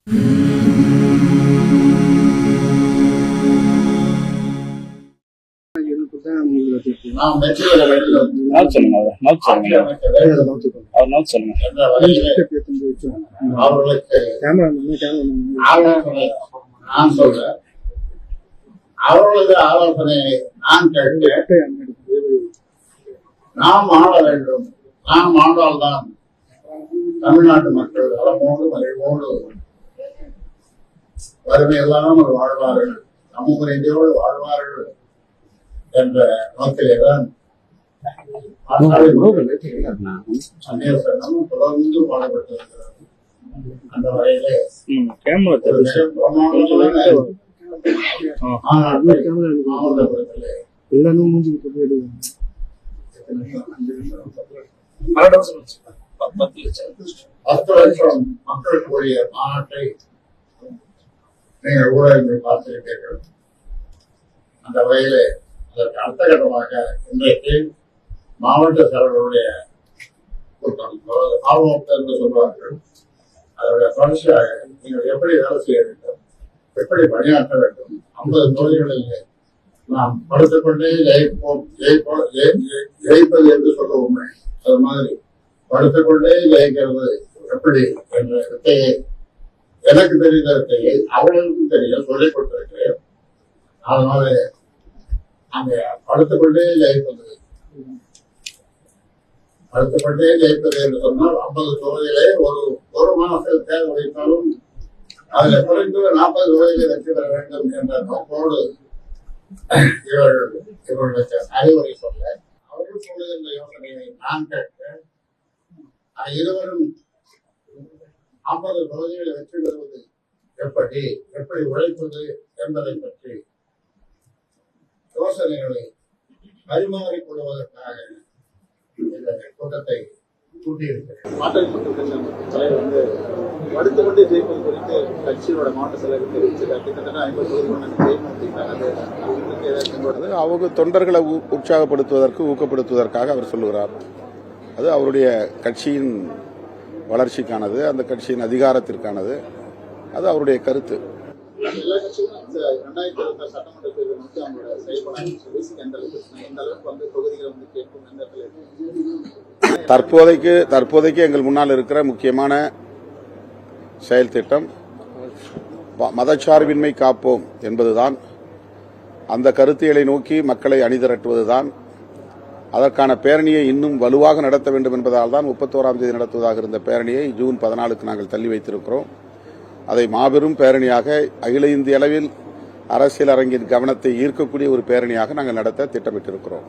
அவர்களது ஆலோசனையை நான் கேட்டு நாம் ஆள வேண்டும். நாம் ஆண்டால்தான் தமிழ்நாட்டு மக்கள் வளமோடு மகிழ்வோடு வறுமையில்லாமல் வாழ்வார்கள், சமூக நீதியோடு வாழ்வார்கள் என்ற நோக்கிலேதான் தொடர்ந்து பாடுபட்டிருக்கிறது. அந்த வகையிலே மக்களுக்குரிய மாநாட்டை நீங்கள் ஊடகங்கள் பார்த்திருப்பீர்கள். அந்த வகையிலே அதற்கு அடுத்த கட்டமாக இன்றைக்கு மாவட்ட செயலர்களுடைய கூட்டம், ஆர்வம் என்று சொல்வார்கள், அதனுடைய தொடர்ச்சியாக நீங்கள் எப்படி வேலை செய்ய வேண்டும், எப்படி பணியாற்ற வேண்டும், 50 தொகுதிகளில் நாம் படுத்துக்கொண்டே ஜெயிப்பது என்று சொல்ல உண்மை. அது மாதிரி படுத்துக்கொண்டே ஜெயிக்கிறது எப்படி என்ற வித்தையை, எனக்கு தெரிந்த வித்தையை அவர்களுக்கும் தெரிய சொல்லிக் கொடுத்திருக்கிறேன். அதனால அங்க படுத்துக்கொண்டே ஜெயிப்பது என்று சொன்னால் 50 தொகுதியிலே ஒரு மாதத்தில் தேர்வு வைத்தாலும் அதில் குறைந்து 40 தொகுதிகளை வெற்றி பெற வேண்டும் என்ற நோக்கோடு இவர்களுக்கு அறிவுரை சொல்ல, அவர்கள் சொல்லுகின்ற யோசனையை நான் கேட்க, இருவரும் 50 தொகுதிகளை வெற்றி பெறுவது எப்படி உழைப்பது என்பதை பற்றி யோசனைகளை பரிமாறிக்கொள்வதற்காக இந்த கூட்டத்தை கூட்டியிருக்கிறேன். மாற்றல் மக்கள் தலைவர் வந்து படுத்துக்கொண்டே ஜெயிப்பது குறித்து கட்சியோட மாவட்ட செயலர் தெரிவிச்சிருக்காரு. கிட்டத்தட்ட 50 தொகுதிகள் அவங்க தொண்டர்களை உற்சாகப்படுத்துவதற்கு, ஊக்கப்படுத்துவதற்காக அவர் சொல்லுகிறார். அது அவருடைய கட்சியின் வளர்ச்சிக்கானது, அந்த கட்சியின் அதிகாரத்திற்கானது. அது அவருடைய கருத்து. எல்லா கட்சிகளும் இந்த 2026 சட்டமன்ற தேர்தல் நோக்கி அவங்களோட செயல்படாமல் சொல்லி எந்த அளவுக்கு வந்து தொகுதிகளை வந்து கேட்கும் எந்த தற்போதைக்கு எங்கள் முன்னால் இருக்கிற முக்கியமான செயல் திட்டம் மதச்சார்பின்மை காப்போம் என்பதுதான். அந்த கருத்தியலை நோக்கி மக்களை அணிதிரட்டுவதுதான். அதற்கான பேரணியை இன்னும் வலுவாக நடத்த வேண்டும் என்பதால் தான் 31ஆம் தேதி நடத்துவதாக இருந்த பேரணியை ஜூன் 14க்கு நாங்கள் தள்ளி வைத்திருக்கிறோம். அதை மாபெரும் பேரணியாக அகில இந்திய அளவில் அரசியல் அரங்கின் கவனத்தை ஈர்க்கக்கூடிய ஒரு பேரணியாக நாங்கள் நடத்த திட்டமிட்டிருக்கிறோம்.